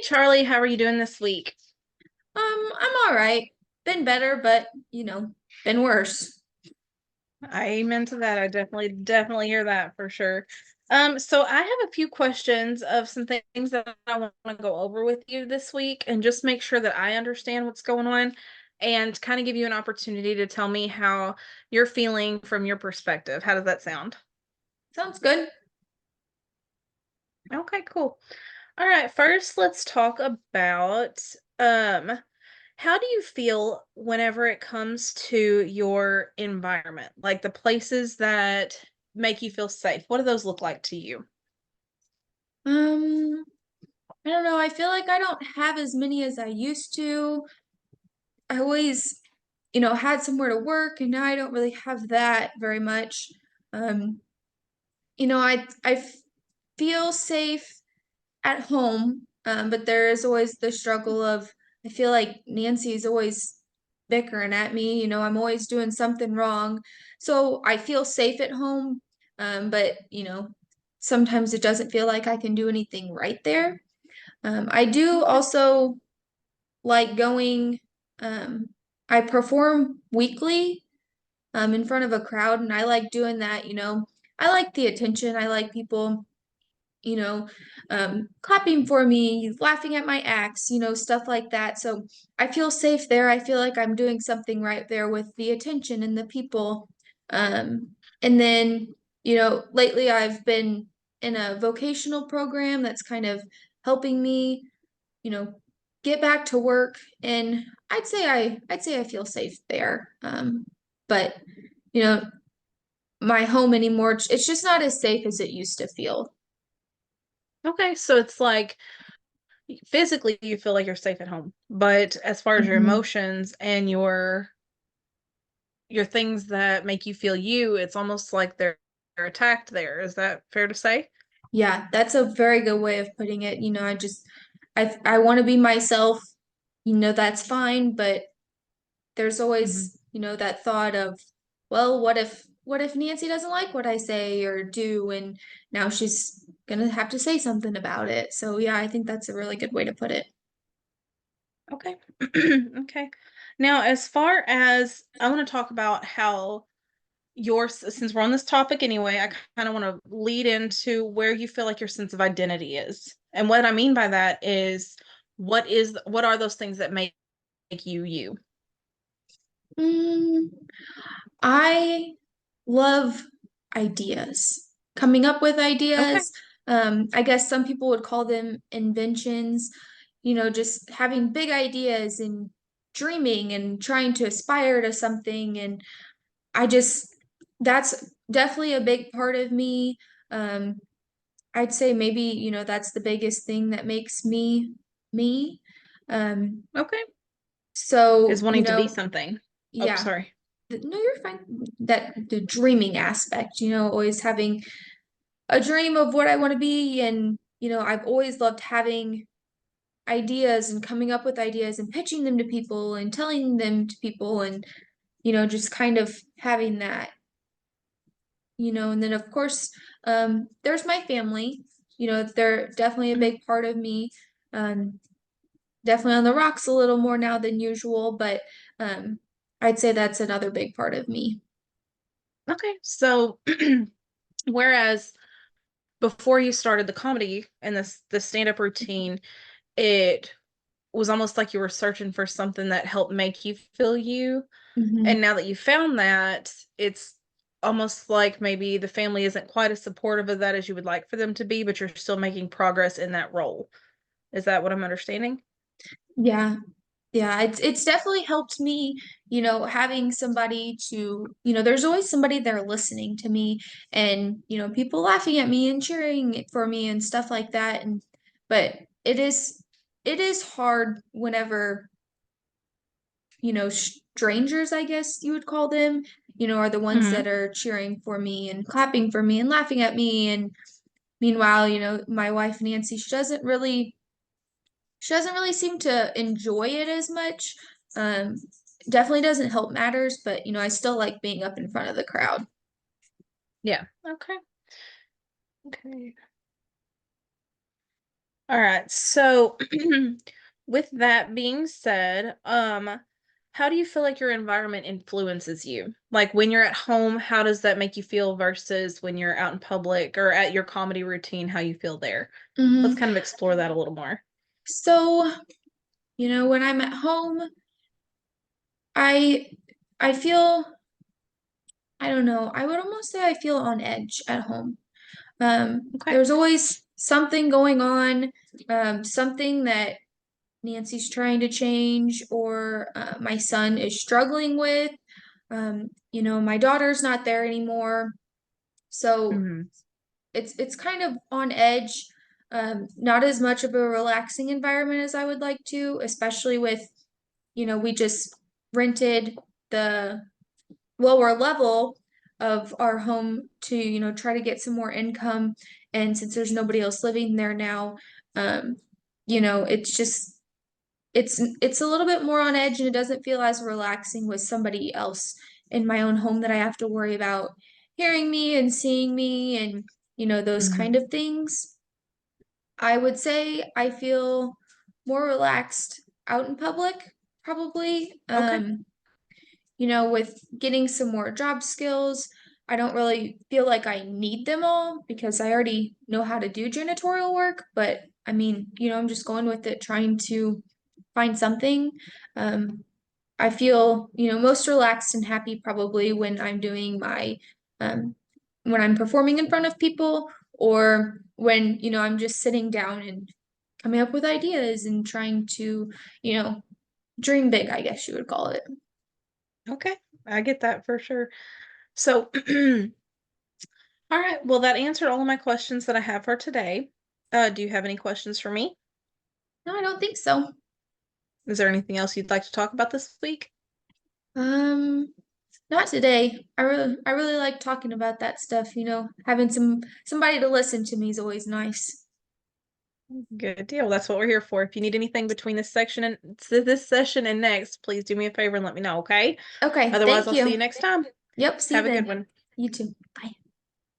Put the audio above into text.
Charlie, how are you doing this week? I'm all right. Been better, but been worse. Amen to that. I definitely hear that for sure. So I have a few questions of some things that I want to go over with you this week and just make sure that I understand what's going on and kind of give you an opportunity to tell me how you're feeling from your perspective. How does that sound? Sounds good. Okay, cool. All right, first let's talk about um how do you feel whenever it comes to your environment? Like the places that make you feel safe. What do those look like to you? Um, I don't know. I feel like I don't have as many as I used to. I always, had somewhere to work, and now I don't really have that very much. Um, I feel safe at home, but there is always the struggle of I feel like Nancy's always bickering at me. I'm always doing something wrong. So I feel safe at home, but sometimes it doesn't feel like I can do anything right there. I do Okay. also like going, um, I perform weekly in front of a crowd, and I like doing that. I like the attention, I like people you know, clapping for me, laughing at my acts, stuff like that. So I feel safe there. I feel like I'm doing something right there with the attention and the people. Um, and then, lately I've been in a vocational program that's kind of helping me, you know, get back to work. And I'd say I feel safe there. But you know, my home anymore, it's just not as safe as it used to feel. Okay, so it's like physically you feel like you're safe at home, but as far as your Mhm. emotions and your things that make you feel you, it's almost like they're attacked there. Is that fair to say? Yeah, that's a very good way of putting it. I want to be myself, that's fine, but there's Mhm. always, that thought of, well, what if Nancy doesn't like what I say or do, and now she's gonna have to say something about it. So yeah, I think that's a really good way to put it. Okay. Okay. Now, as far as I want to talk about how since we're on this topic anyway, I kind of want to lead into where you feel like your sense of identity is. And what I mean by that is what are those things that make you you? Mm, I love ideas, coming up with Okay. ideas. I guess some people would call them inventions, just having big ideas and dreaming and trying to aspire to something. And I just, that's definitely a big part of me. Um, I'd say maybe, that's the biggest thing that makes me me. Um, Okay. Is so, wanting to be something. Oh, yeah. sorry. No, you're fine. That the dreaming aspect, always having a dream of what I want to be. And, I've always loved having ideas and coming up with ideas and pitching them to people and telling them to people and, just kind of having that, and then of course, there's my family, they're definitely a Mhm. big part of me. Um, Definitely on the rocks a little more now than usual, but um, I'd say that's another big part of me. Okay. So whereas before you started the comedy and the stand-up routine, it was almost like you were searching for something that helped make you feel you. Mhm. And now that you found that, it's almost like maybe the family isn't quite as supportive of that as you would like for them to be, but you're still making progress in that role. Is that what I'm understanding? Yeah, yeah, it's definitely helped me, having somebody to, there's always somebody there listening to me and, people laughing at me and cheering for me and stuff like that. And but it is hard whenever, strangers, I guess you would call them, are the ones Hmm. that are cheering for me and clapping for me and laughing at me. And meanwhile, my wife Nancy, she doesn't really seem to enjoy it as much. Um, Definitely doesn't help matters, but I still like being up in front of the crowd. Yeah. Okay. Okay. All right. So with that being said, how do you feel like your environment influences you? Like when you're at home, how does that make you feel versus when you're out in public or at your comedy routine, how you feel there? Let's Hmm. kind of explore that a little more. So, when I'm at home, I I feel, I don't know, I would almost say I feel on edge at home. Okay. There's always something going on, something that Nancy's trying to change, or my son is struggling with. My daughter's not there anymore, so Hmm. it's kind of on edge. Not as much of a relaxing environment as I would like to, especially with, we just rented the lower level of our home to, try to get some more income. And since there's nobody else living there now, um, it's just it's a little bit more on edge, and it doesn't feel as relaxing with somebody else in my own home that I have to worry about hearing me and seeing me and those kind Hmm. of things. I would say I feel more relaxed out in public, probably. Okay. With getting some more job skills, I don't really feel like I need them all because I already know how to do janitorial work. But I mean, I'm just going with it, trying to find something. Um, I feel, most relaxed and happy probably when I'm doing um, when I'm performing in front of people, or when, I'm just sitting down and coming up with ideas and trying to, you know, dream big, I guess you would call it. Okay. I get that for sure. So, all right. Well, that answered all of my questions that I have for today. Do you have any questions for me? No, I don't think so. Is there anything else you'd like to talk about this week? Um, Not today. I really like talking about that stuff, having somebody to listen to me is always nice. Good deal. That's what we're here for. If you need anything between this session and next, please do me a favor and let me know, okay? Okay, Otherwise, thank I'll see you. you next time. Yep, see you Have a good then. one. You too. Bye.